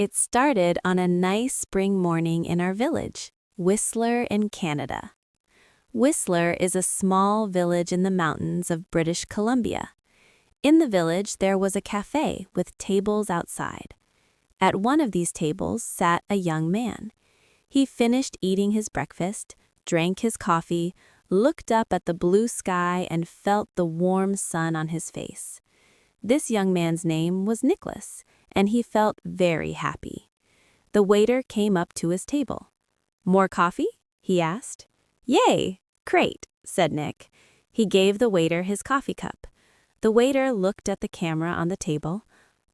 It started on a nice spring morning in our village, Whistler in Canada. Whistler is a small village in the mountains of British Columbia. In the village, there was a cafe with tables outside. At one of these tables sat a young man. He finished eating his breakfast, drank his coffee, looked up at the blue sky, and felt the warm sun on his face. This young man's name was Nicholas, and he felt very happy. The waiter came up to his table. "More coffee?" he asked. "Yay! Great," said Nick. He gave the waiter his coffee cup. The waiter looked at the camera on the table.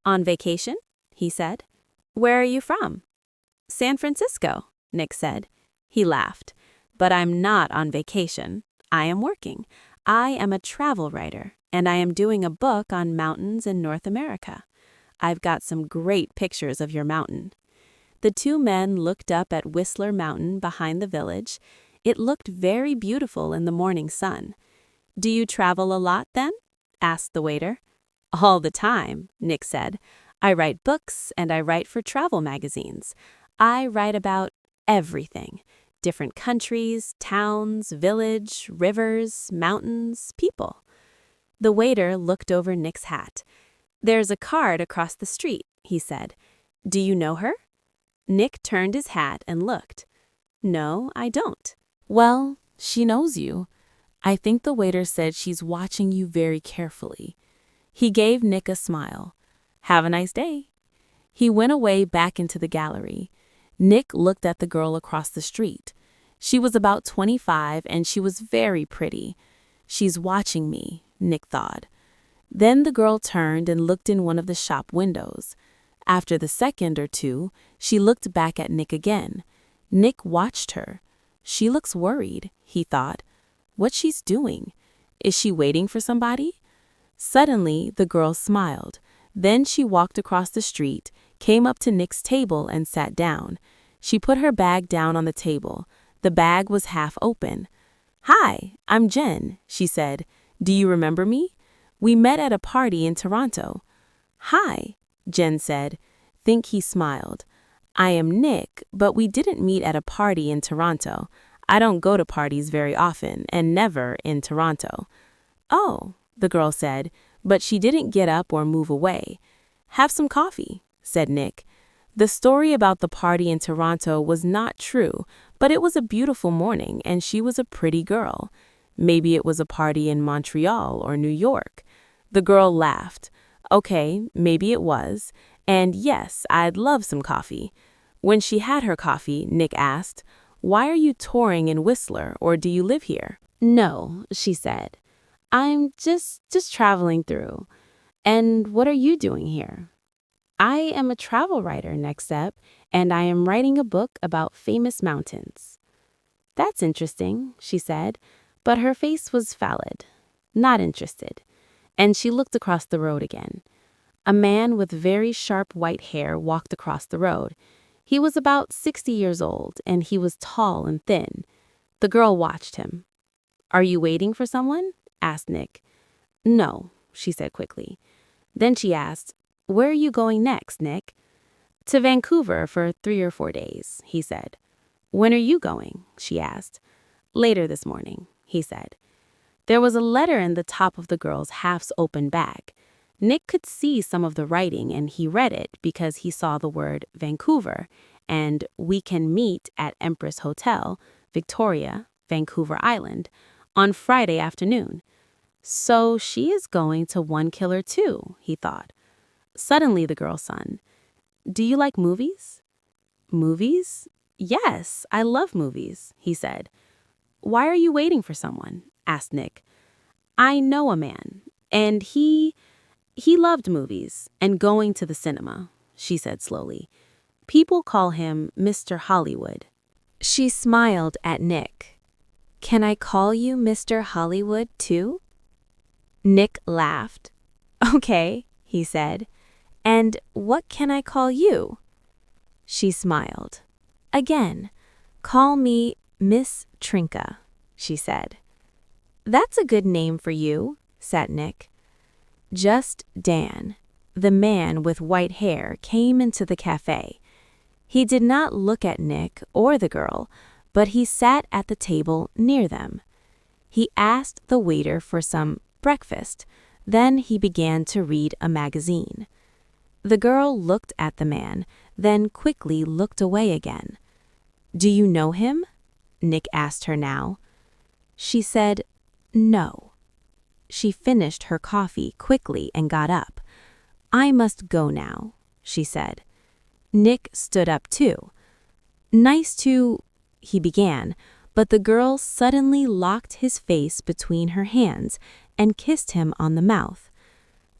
"On vacation?" he said. "Where are you from?" "San Francisco," Nick said. He laughed. "But I'm not on vacation. I am working. I am a travel writer, and I am doing a book on mountains in North America. I've got some great pictures of your mountain." The two men looked up at Whistler Mountain behind the village. It looked very beautiful in the morning sun. "Do you travel a lot then?" asked the waiter. "All the time," Nick said. "I write books and I write for travel magazines. I write about everything. Different countries, towns, village, rivers, mountains, people." The waiter looked over Nick's hat. "There's a card across the street," he said. "Do you know her?" Nick turned his hat and looked. "No, I don't." "Well, she knows you. I think the waiter said she's watching you very carefully." He gave Nick a smile. "Have a nice day." He went away back into the gallery. Nick looked at the girl across the street. She was about 25 and she was very pretty. "She's watching me," Nick thought. Then the girl turned and looked in one of the shop windows. After the second or two, she looked back at Nick again. Nick watched her. "She looks worried," he thought. "What she's doing? Is she waiting for somebody?" Suddenly, the girl smiled. Then she walked across the street, came up to Nick's table and sat down. She put her bag down on the table. The bag was half open. "Hi, I'm Jen," she said. "Do you remember me? We met at a party in Toronto." "Hi," Jen said. Think he smiled. "I am Nick, but we didn't meet at a party in Toronto. I don't go to parties very often, and never in Toronto." "Oh," the girl said, but she didn't get up or move away. "Have some coffee," said Nick. The story about the party in Toronto was not true, but it was a beautiful morning, and she was a pretty girl. Maybe it was a party in Montreal or New York. The girl laughed. Okay, maybe it was. And yes, I'd love some coffee. When she had her coffee, Nick asked, "Why are you touring in Whistler, or do you live here?" "No," she said. "I'm just traveling through." "And what are you doing here?" "I am a travel writer, next step, and I am writing a book about famous mountains." "That's interesting," she said, but her face was pallid, not interested. And she looked across the road again. A man with very sharp white hair walked across the road. He was about 60 years old, and he was tall and thin. The girl watched him. "Are you waiting for someone?" asked Nick. "No," she said quickly. Then she asked, "Where are you going next, Nick?" "To Vancouver for 3 or 4 days," he said. "When are you going?" she asked. "Later this morning," he said. There was a letter in the top of the girl's half-open bag. Nick could see some of the writing, and he read it because he saw the word Vancouver and "We can meet at Empress Hotel, Victoria, Vancouver Island, on Friday afternoon." So she is going to One Killer too, he thought. Suddenly the girl son, "Do you like movies?" "Movies? Yes, I love movies," he said. "Why are you waiting for someone?" asked Nick. "I know a man, and he loved movies and going to the cinema," she said slowly. "People call him Mr. Hollywood." She smiled at Nick. "Can I call you Mr. Hollywood too?" Nick laughed. "Okay," he said. "And what can I call you?" She smiled. Again, "Call me Miss Trinka," she said. "That's a good name for you," said Nick. "Just Dan." The man with white hair came into the cafe. He did not look at Nick or the girl, but he sat at the table near them. He asked the waiter for some breakfast, then he began to read a magazine. The girl looked at the man, then quickly looked away again. "Do you know him?" Nick asked her now. She said, "No." She finished her coffee quickly and got up. "I must go now," she said. Nick stood up too. "Nice to—" he began, but the girl suddenly locked his face between her hands and kissed him on the mouth.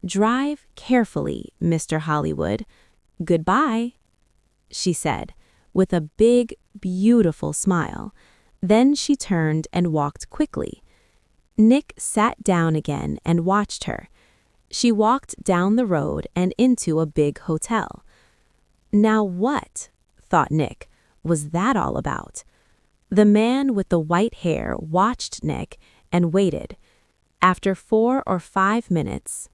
"Drive carefully, Mr. Hollywood. Goodbye," she said, with a big, beautiful smile. Then she turned and walked quickly. Nick sat down again and watched her. She walked down the road and into a big hotel. Now what, thought Nick, was that all about? The man with the white hair watched Nick and waited. After 4 or 5 minutes,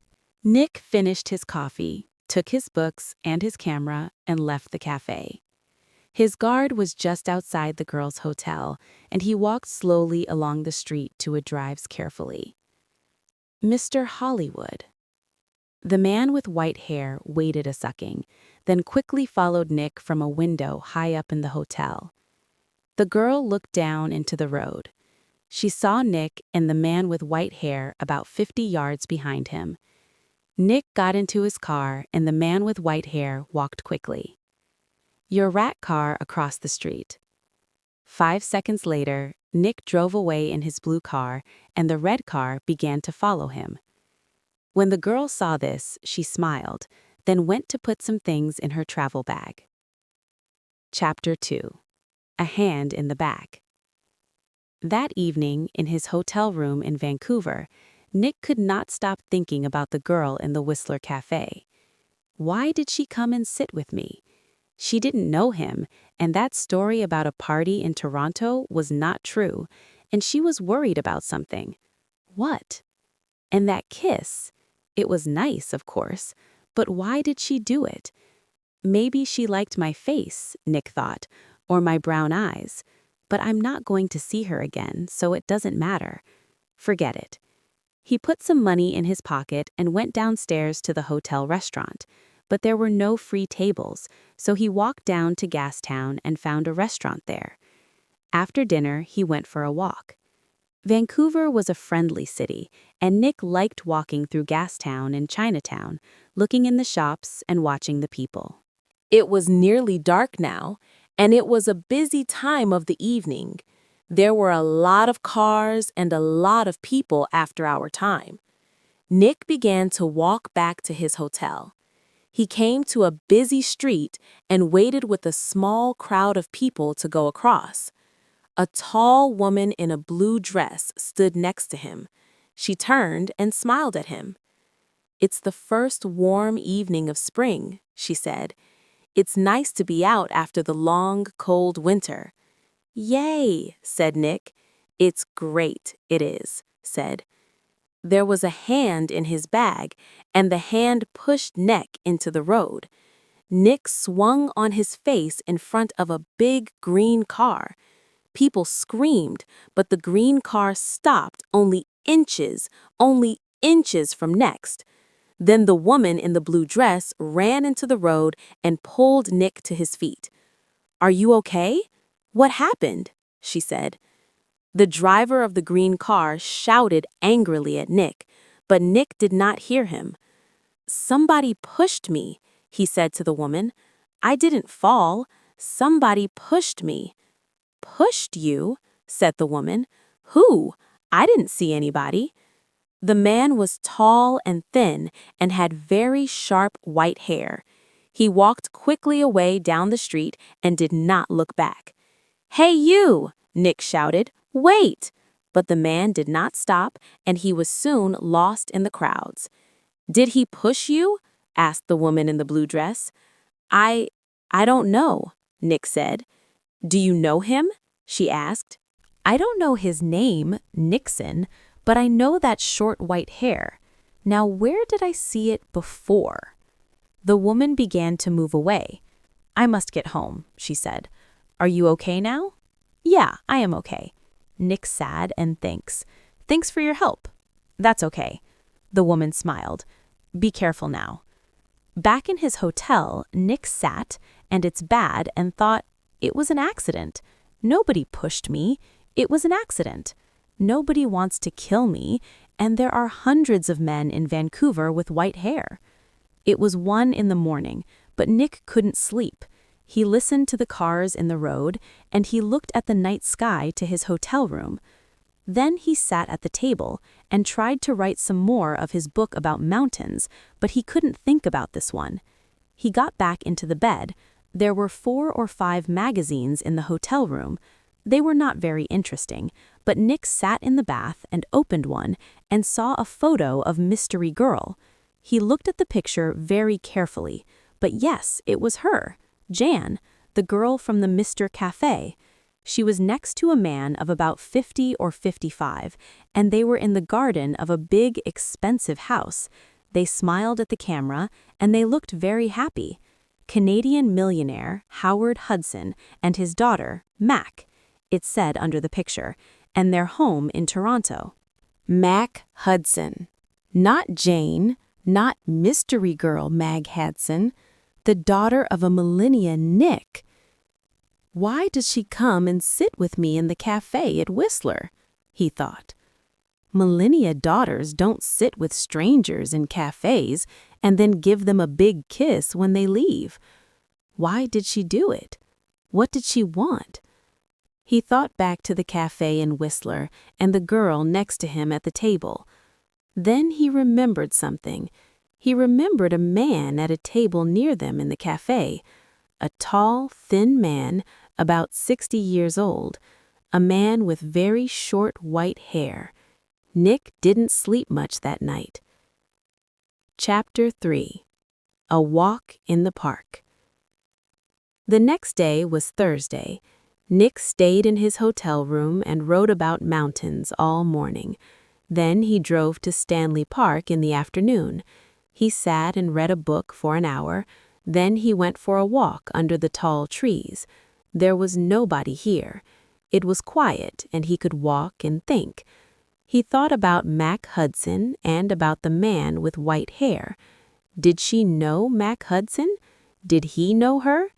Nick finished his coffee, took his books and his camera, and left the cafe. His guard was just outside the girl's hotel, and he walked slowly along the street to a drives carefully. Mr. Hollywood. The man with white hair waited a second, then quickly followed Nick from a window high up in the hotel. The girl looked down into the road. She saw Nick and the man with white hair about 50 yards behind him. Nick got into his car and the man with white hair walked quickly. Your rat car across the street. 5 seconds later, Nick drove away in his blue car and the red car began to follow him. When the girl saw this, she smiled, then went to put some things in her travel bag. Chapter 2. A Hand in the Back. That evening, in his hotel room in Vancouver, Nick could not stop thinking about the girl in the Whistler Cafe. Why did she come and sit with me? She didn't know him, and that story about a party in Toronto was not true, and she was worried about something. What? And that kiss? It was nice, of course, but why did she do it? Maybe she liked my face, Nick thought, or my brown eyes, but I'm not going to see her again, so it doesn't matter. Forget it. He put some money in his pocket and went downstairs to the hotel restaurant. But there were no free tables, so he walked down to Gastown and found a restaurant there. After dinner, he went for a walk. Vancouver was a friendly city, and Nick liked walking through Gastown and Chinatown, looking in the shops and watching the people. It was nearly dark now, and it was a busy time of the evening. There were a lot of cars and a lot of people after our time. Nick began to walk back to his hotel. He came to a busy street and waited with a small crowd of people to go across. A tall woman in a blue dress stood next to him. She turned and smiled at him. "It's the first warm evening of spring," she said. "It's nice to be out after the long, cold winter." "Yay," said Nick. "It's great, it is," said. There was a hand in his bag, and the hand pushed Nick into the road. Nick swung on his face in front of a big green car. People screamed, but the green car stopped only inches from next. Then the woman in the blue dress ran into the road and pulled Nick to his feet. "Are you okay? What happened?" she said. The driver of the green car shouted angrily at Nick, but Nick did not hear him. "Somebody pushed me," he said to the woman. "I didn't fall. Somebody pushed me." "Pushed you?" said the woman. "Who? I didn't see anybody." The man was tall and thin and had very sharp white hair. He walked quickly away down the street and did not look back. "Hey you!" Nick shouted. "Wait!" But the man did not stop, and he was soon lost in the crowds. "Did he push you?" asked the woman in the blue dress. I don't know," Nick said. "Do you know him?" she asked. "I don't know his name, Nixon, but I know that short white hair. Now where did I see it before?" The woman began to move away. "I must get home," she said. "Are you okay now?" "Yeah, I am okay." Nick said and thanks. "Thanks for your help." "That's okay." The woman smiled. "Be careful now." Back in his hotel, Nick sat, and it's bad, and thought, it was an accident. Nobody pushed me. It was an accident. Nobody wants to kill me, and there are hundreds of men in Vancouver with white hair. It was 1 in the morning, but Nick couldn't sleep. He listened to the cars in the road, and he looked at the night sky to his hotel room. Then he sat at the table and tried to write some more of his book about mountains, but he couldn't think about this one. He got back into the bed. There were 4 or 5 magazines in the hotel room. They were not very interesting, but Nick sat in the bath and opened one and saw a photo of Mystery Girl. He looked at the picture very carefully, but yes, it was her, Jan, the girl from the Mr. Cafe. She was next to a man of about 50 or 55, and they were in the garden of a big, expensive house. They smiled at the camera, and they looked very happy. Canadian millionaire Howard Hudson and his daughter, Mac, it said under the picture, and their home in Toronto. Mac Hudson. Not Jane, not Mystery Girl Mag Hudson, the daughter of a millennia Nick. Why does she come and sit with me in the cafe at Whistler? He thought. Millennia daughters don't sit with strangers in cafes and then give them a big kiss when they leave. Why did she do it? What did she want? He thought back to the cafe in Whistler and the girl next to him at the table. Then he remembered something. He remembered a man at a table near them in the cafe. A tall, thin man, about 60 years old. A man with very short white hair. Nick didn't sleep much that night. Chapter 3. A Walk in the Park. The next day was Thursday. Nick stayed in his hotel room and wrote about mountains all morning. Then he drove to Stanley Park in the afternoon. He sat and read a book for an hour. Then he went for a walk under the tall trees. There was nobody here. It was quiet, and he could walk and think. He thought about Mac Hudson and about the man with white hair. Did she know Mac Hudson? Did he know her?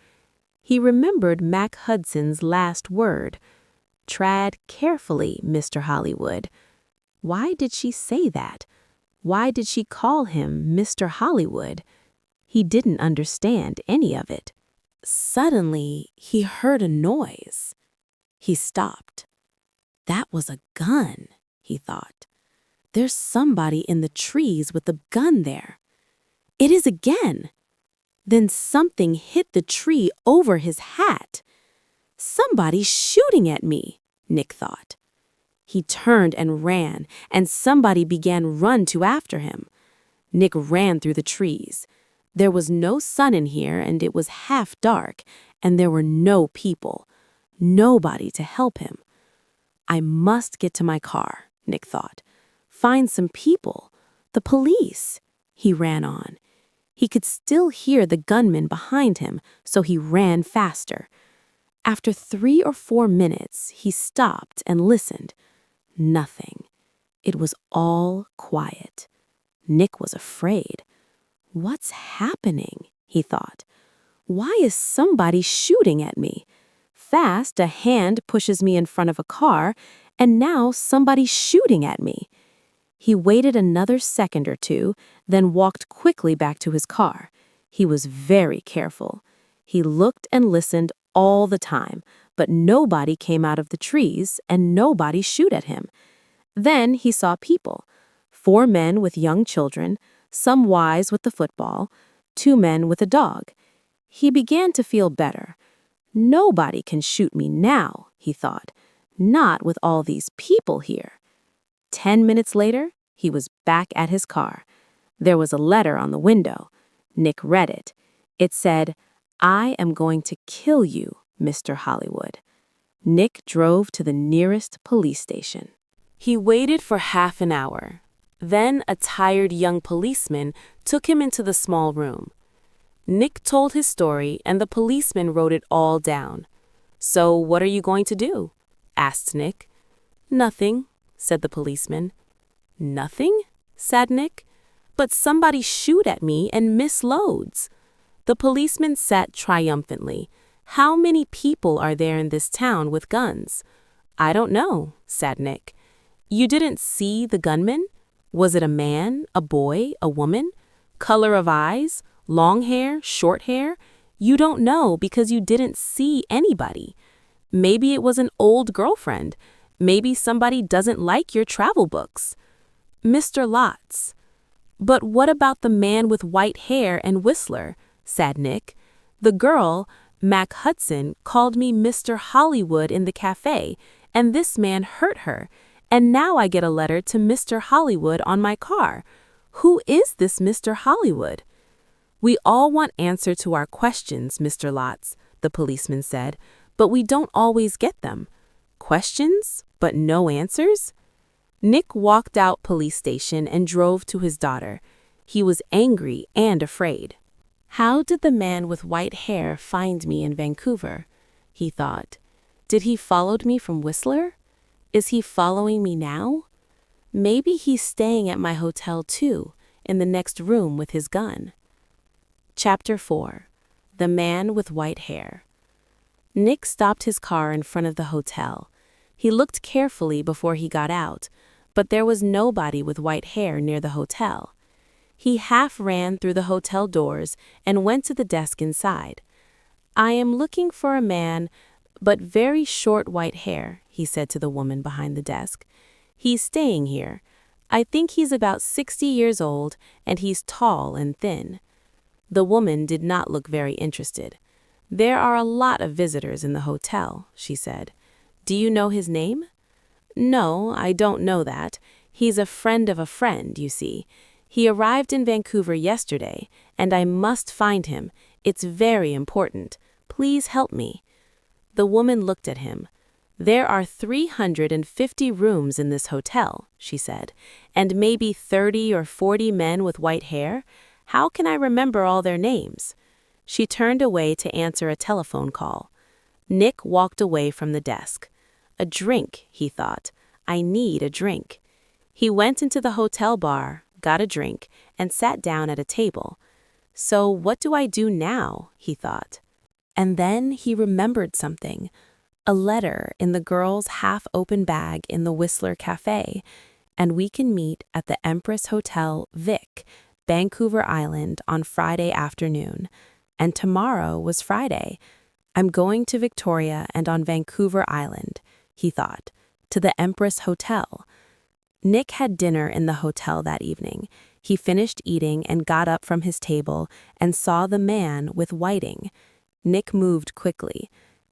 He remembered Mac Hudson's last word. "Tread carefully, Mr. Hollywood." Why did she say that? Why did she call him Mr. Hollywood? He didn't understand any of it. Suddenly, he heard a noise. He stopped. That was a gun, he thought. There's somebody in the trees with a gun there. It is again. Then something hit the tree over his hat. Somebody's shooting at me, Nick thought. He turned and ran, and somebody began run to after him. Nick ran through the trees. There was no sun in here, and it was half dark, and there were no people. Nobody to help him. I must get to my car, Nick thought. Find some people. The police. He ran on. He could still hear the gunman behind him, so he ran faster. After 3 or 4 minutes, he stopped and listened. Nothing. It was all quiet. Nick was afraid. What's happening? He thought. Why is somebody shooting at me? Fast, a hand pushes me in front of a car, and now somebody's shooting at me. He waited another second or two, then walked quickly back to his car. He was very careful. He looked and listened all the time, but nobody came out of the trees and nobody shoot at him. Then he saw people. 4 men with young children, some wise with the football, 2 men with a dog. He began to feel better. Nobody can shoot me now, he thought. Not with all these people here. 10 minutes later, he was back at his car. There was a letter on the window. Nick read it. It said, "I am going to kill you, Mr. Hollywood." Nick drove to the nearest police station. He waited for half an hour. Then a tired young policeman took him into the small room. Nick told his story, and the policeman wrote it all down. "So what are you going to do?" asked Nick. "Nothing," said the policeman. "Nothing?" said Nick. "But somebody shoot at me and miss loads." The policeman sat triumphantly. "How many people are there in this town with guns?" "I don't know," said Nick. "You didn't see the gunman? Was it a man, a boy, a woman? Color of eyes? Long hair, short hair? You don't know because you didn't see anybody. Maybe it was an old girlfriend. Maybe somebody doesn't like your travel books." "Mr. Lotz." "But what about the man with white hair and Whistler?" said Nick. "The girl, Mac Hudson, called me Mr. Hollywood in the cafe, and this man hurt her, and now I get a letter to Mr. Hollywood on my car. Who is this Mr. Hollywood?" "We all want answer to our questions, Mr. Lotz," the policeman said, "but we don't always get them." "Questions, but no answers?" Nick walked out police station and drove to his daughter. He was angry and afraid. "How did the man with white hair find me in Vancouver?" he thought. "Did he follow me from Whistler? Is he following me now? Maybe he's staying at my hotel too, in the next room with his gun." Chapter 4. The Man with White Hair. Nick stopped his car in front of the hotel. He looked carefully before he got out, but there was nobody with white hair near the hotel. He half ran through the hotel doors and went to the desk inside. "I am looking for a man, but very short white hair," he said to the woman behind the desk. "He's staying here. I think he's about 60 years old, and he's tall and thin." The woman did not look very interested. "There are a lot of visitors in the hotel," she said. "Do you know his name?" "No, I don't know that. He's a friend of a friend, you see. He arrived in Vancouver yesterday, and I must find him. It's very important. Please help me." The woman looked at him. "There are 350 rooms in this hotel," she said, "and maybe 30 or 40 men with white hair. How can I remember all their names?" She turned away to answer a telephone call. Nick walked away from the desk. "A drink," he thought. "I need a drink." He went into the hotel bar, got a drink, and sat down at a table. "So what do I do now?" he thought. And then he remembered something. A letter in the girl's half-open bag in the Whistler Cafe, and we can meet at the Empress Hotel Vic, Vancouver Island on Friday afternoon. And tomorrow was Friday. I'm going to Victoria and on Vancouver Island, he thought, to the Empress Hotel. Nick had dinner in the hotel that evening. He finished eating and got up from his table and saw the man with whiting. Nick moved quickly.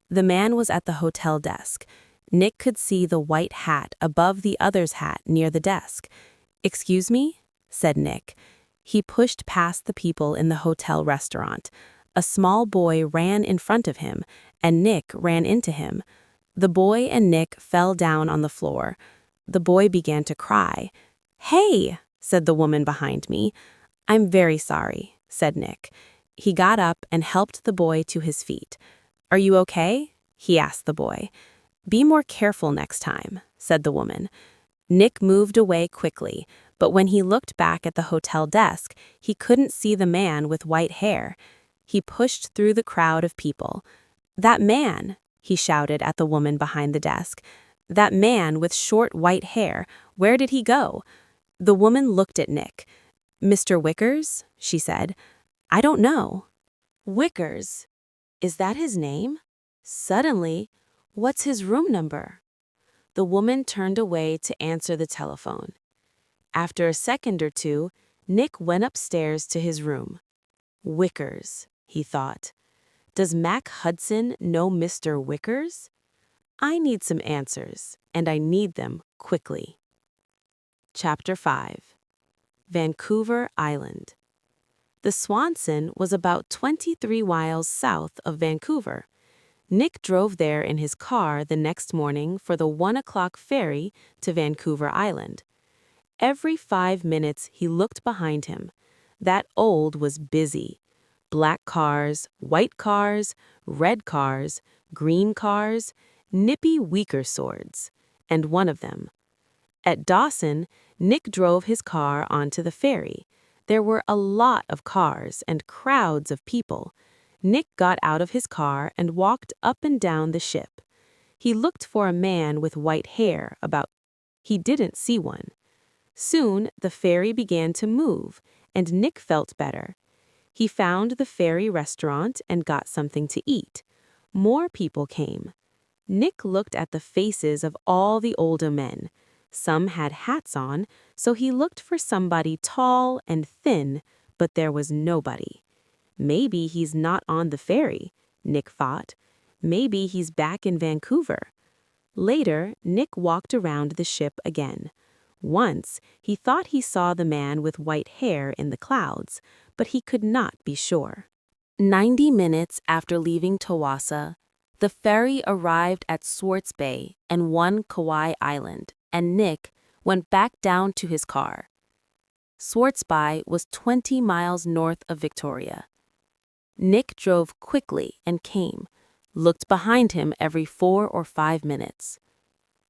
The man was at the hotel desk. Nick could see the white hat above the other's hat near the desk. "Excuse me?" said Nick. He pushed past the people in the hotel restaurant. A small boy ran in front of him, and Nick ran into him. The boy and Nick fell down on the floor. The boy began to cry. "Hey," said the woman behind me. "I'm very sorry," said Nick. He got up and helped the boy to his feet. "Are you okay?" he asked the boy. "Be more careful next time," said the woman. Nick moved away quickly, but when he looked back at the hotel desk, he couldn't see the man with white hair. He pushed through the crowd of people. "That man," he shouted at the woman behind the desk. "That man with short white hair, where did he go?" The woman looked at Nick. "Mr. Wickers?" she said. "I don't know." "Wickers? Is that his name? Suddenly, what's his room number?" The woman turned away to answer the telephone. After a second or two, Nick went upstairs to his room. "Wickers," he thought. "Does Mac Hudson know Mr. Wickers? I need some answers, and I need them quickly." Chapter 5. Vancouver Island. The Swanson was about 23 miles south of Vancouver. Nick drove there in his car the next morning for the 1 o'clock ferry to Vancouver Island. Every 5 minutes he looked behind him. That old was busy. Black cars, white cars, red cars, green cars, nippy weaker swords, and one of them. At Dawson, Nick drove his car onto the ferry. There were a lot of cars and crowds of people. Nick got out of his car and walked up and down the ship. He looked for a man with white hair about. He didn't see one. Soon, the ferry began to move, and Nick felt better. He found the ferry restaurant and got something to eat. More people came. Nick looked at the faces of all the older men. Some had hats on, so he looked for somebody tall and thin, but there was nobody. Maybe he's not on the ferry, Nick thought. Maybe he's back in Vancouver. Later, Nick walked around the ship again. Once, he thought he saw the man with white hair in the clouds, but he could not be sure. 90 minutes after leaving Tawasa, the ferry arrived at Swartz Bay and won Kauai Island, and Nick went back down to his car. Swartz Bay was 20 miles north of Victoria. Nick drove quickly and came, looked behind him every 4 or 5 minutes.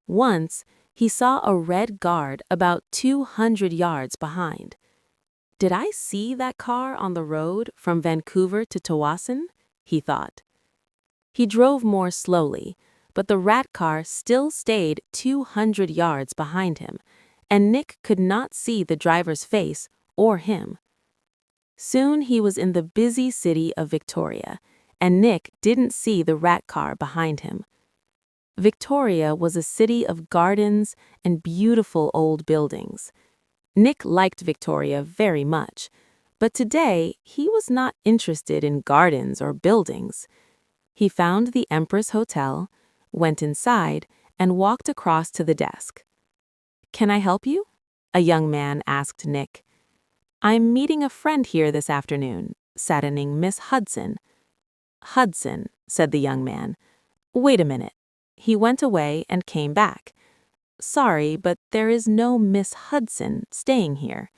Once, he saw a red guard about 200 yards behind. Did I see that car on the road from Vancouver to Tawasin? He thought. He drove more slowly, but the rat car still stayed 200 yards behind him, and Nick could not see the driver's face or him. Soon he was in the busy city of Victoria, and Nick didn't see the rat car behind him. Victoria was a city of gardens and beautiful old buildings. Nick liked Victoria very much, but today he was not interested in gardens or buildings. He found the Empress Hotel, went inside, and walked across to the desk. "Can I help you?" a young man asked Nick. "I'm meeting a friend here this afternoon," saddening Miss Hudson. "Hudson," said the young man. "Wait a minute." He went away and came back. "Sorry, but there is no Miss Hudson staying here."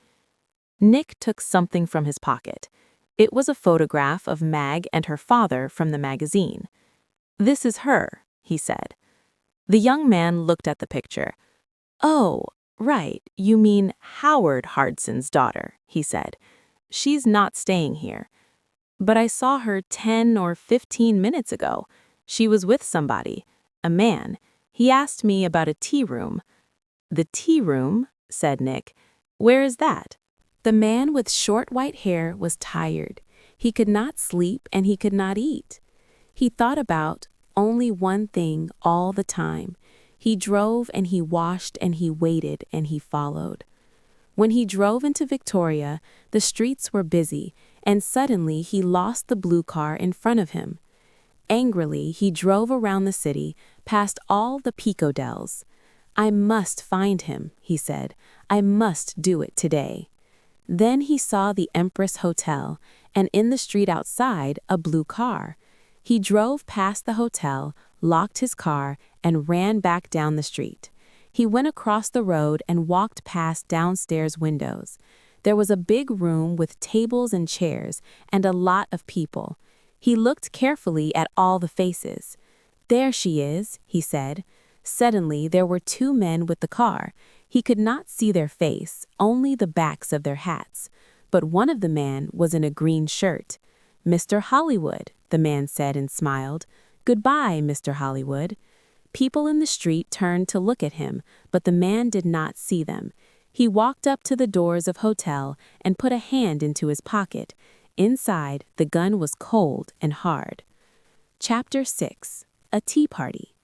Nick took something from his pocket. It was a photograph of Mag and her father from the magazine. "This is her," he said. The young man looked at the picture. "Oh, right, you mean Howard Hudson's daughter," he said. "She's not staying here. But I saw her 10 or 15 minutes ago. She was with somebody, a man. He asked me about a tea room." "The tea room?" said Nick. "Where is that?" The man with short white hair was tired. He could not sleep and he could not eat. He thought about only one thing all the time. He drove and he washed and he waited and he followed. When he drove into Victoria, the streets were busy, and suddenly he lost the blue car in front of him. Angrily, he drove around the city, past all the Picodels. "I must find him," he said. "I must do it today." Then he saw the Empress Hotel, and in the street outside, a blue car. He drove past the hotel, locked his car, and ran back down the street. He went across the road and walked past downstairs windows. There was a big room with tables and chairs, and a lot of people. He looked carefully at all the faces. "There she is," he said. Suddenly, there were 2 men with the car. He could not see their face, only the backs of their hats. But one of the men was in a green shirt. "Mr. Hollywood," the man said and smiled. "Goodbye, Mr. Hollywood." People in the street turned to look at him, but the man did not see them. He walked up to the doors of hotel and put a hand into his pocket. Inside, the gun was cold and hard. Chapter 6. A Tea Party.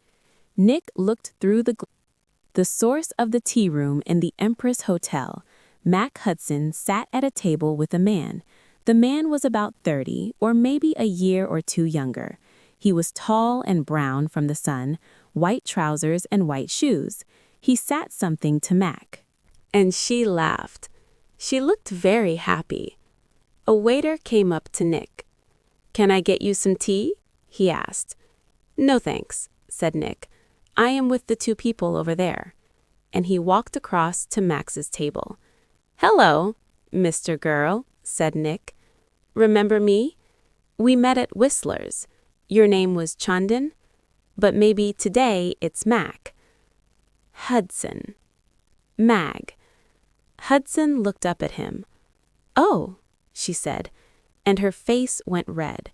Nick looked through the source of the tea room in the Empress Hotel. Mac Hudson sat at a table with a man. The man was about 30, or maybe a year or 2 younger. He was tall and brown from the sun, white trousers and white shoes. He sat something to Mac. And she laughed. She looked very happy. A waiter came up to Nick. "Can I get you some tea?" he asked. "No thanks," said Nick. "I am with the 2 people over there." And he walked across to Max's table. "Hello, Mr. Girl," said Nick. "Remember me? We met at Whistler's. Your name was Chandan, but maybe today it's Mac. Hudson. Mag. Hudson looked up at him. Oh, she said, and her face went red.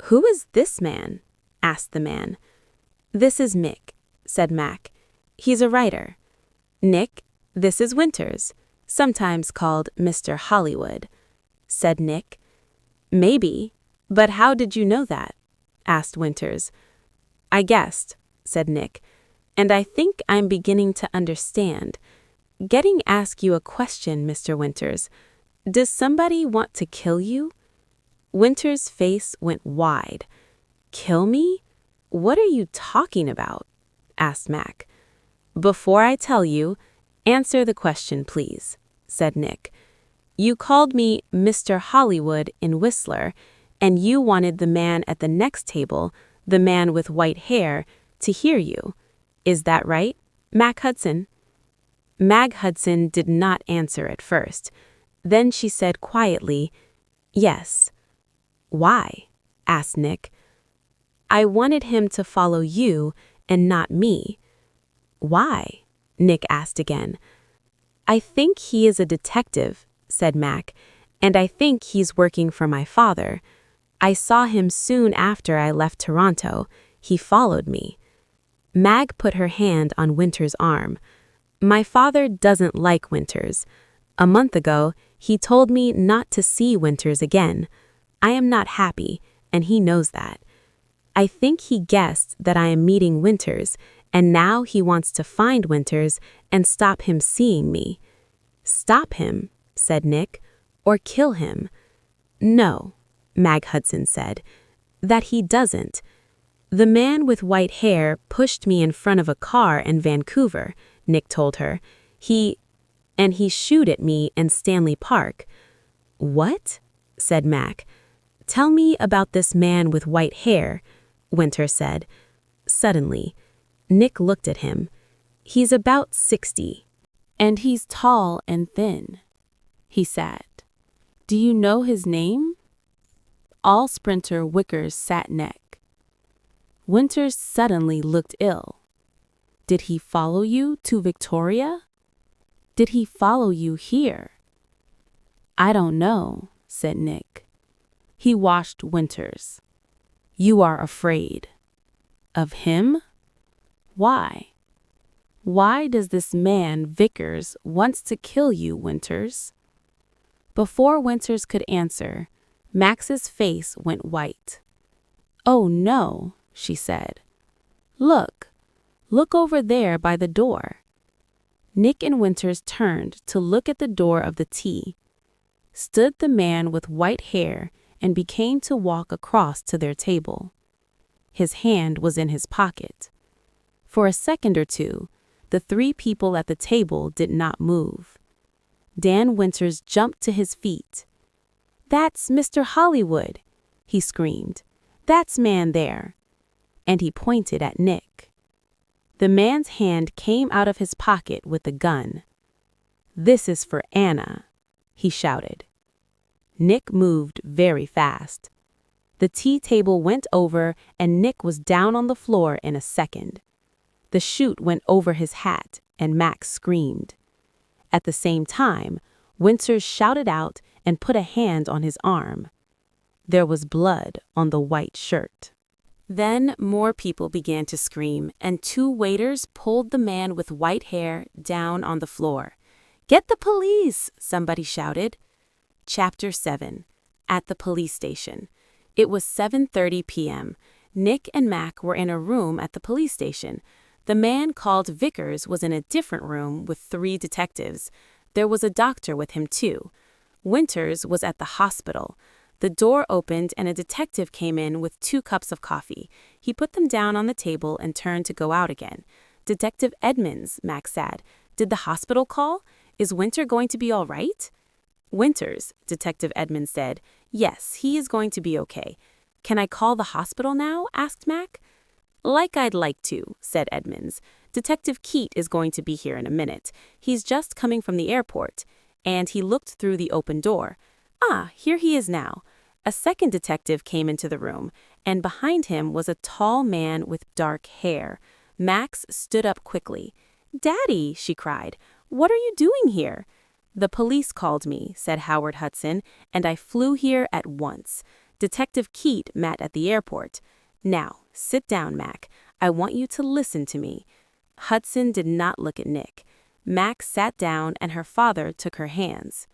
Who is this man? Asked the man. This is Mick, said Mac. He's a writer. Nick, this is Winters, sometimes called Mr. Hollywood, said Nick. Maybe, but how did you know that? Asked Winters. I guessed, said Nick, and I think I'm beginning to understand. Getting ask you a question, Mr. Winters. Does somebody want to kill you? Winters' face went wide. Kill me? What are you talking about? Asked Mac. Before I tell you, answer the question, please, said Nick. You called me Mr. Hollywood in Whistler, and you wanted the man at the next table, the man with white hair, to hear you. Is that right, Mac Hudson? Mag Hudson did not answer at first. Then she said quietly, Yes. Why? Asked Nick. I wanted him to follow you and not me. Why? Nick asked again. I think he is a detective, said Mac, and I think he's working for my father. I saw him soon after I left Toronto. He followed me. Mag put her hand on Winters' arm. My father doesn't like Winters. A month ago, he told me not to see Winters again. I am not happy, and he knows that. I think he guessed that I am meeting Winters, and now he wants to find Winters and stop him seeing me. Stop him, said Nick, or kill him. No, Mag Hudson said, that he doesn't. The man with white hair pushed me in front of a car in Vancouver, Nick told her. He shoot at me in Stanley Park. What? Said Mac. Tell me about this man with white hair, Winter said. Suddenly, Nick looked at him. He's about 60. And he's tall and thin. He said. Do you know his name? All sprinter Wickers sat neck. Winters suddenly looked ill. Did he follow you to Victoria? Did he follow you here? I don't know, said Nick. He watched Winters. You are afraid. Of him? Why? Why does this man, Vickers, wants to kill you, Winters? Before Winters could answer, Max's face went white. Oh no, she said. Look over there by the door. Nick and Winters turned to look at the door of the T. Stood the man with white hair and began to walk across to their table. His hand was in his pocket. For a second or two, the three people at the table did not move. Dan Winters jumped to his feet. That's Mr. Hollywood, he screamed. That's man there. And he pointed at Nick. The man's hand came out of his pocket with a gun. This is for Anna, he shouted. Nick moved very fast. The tea table went over and Nick was down on the floor in a second. The chute went over his hat and Max screamed. At the same time, Winters shouted out and put a hand on his arm. There was blood on the white shirt. Then more people began to scream, and two waiters pulled the man with white hair down on the floor. Get the police, somebody shouted. Chapter 7. At the police station. It was 7:30 p.m. Nick and Mac were in a room at the police station. The man called Vickers was in a different room with 3 detectives. There was a doctor with him too. Winters was at the hospital. The door opened and a detective came in with 2 cups of coffee. He put them down on the table and turned to go out again. Detective Edmonds, Max said. Did the hospital call? Is Winter going to be all right? Winters, Detective Edmonds said. Yes, he is going to be okay. Can I call the hospital now? Asked Mac. Like I'd like to, said Edmonds. Detective Keat is going to be here in a minute. He's just coming from the airport. And he looked through the open door. Ah, here he is now. A second detective came into the room, and behind him was a tall man with dark hair. Max stood up quickly. "Daddy," she cried, "what are you doing here?" "The police called me," said Howard Hudson, "and I flew here at once. Detective Keat met at the airport. Now, sit down, Mac. I want you to listen to me." Hudson did not look at Nick. Max sat down and her father took her hands.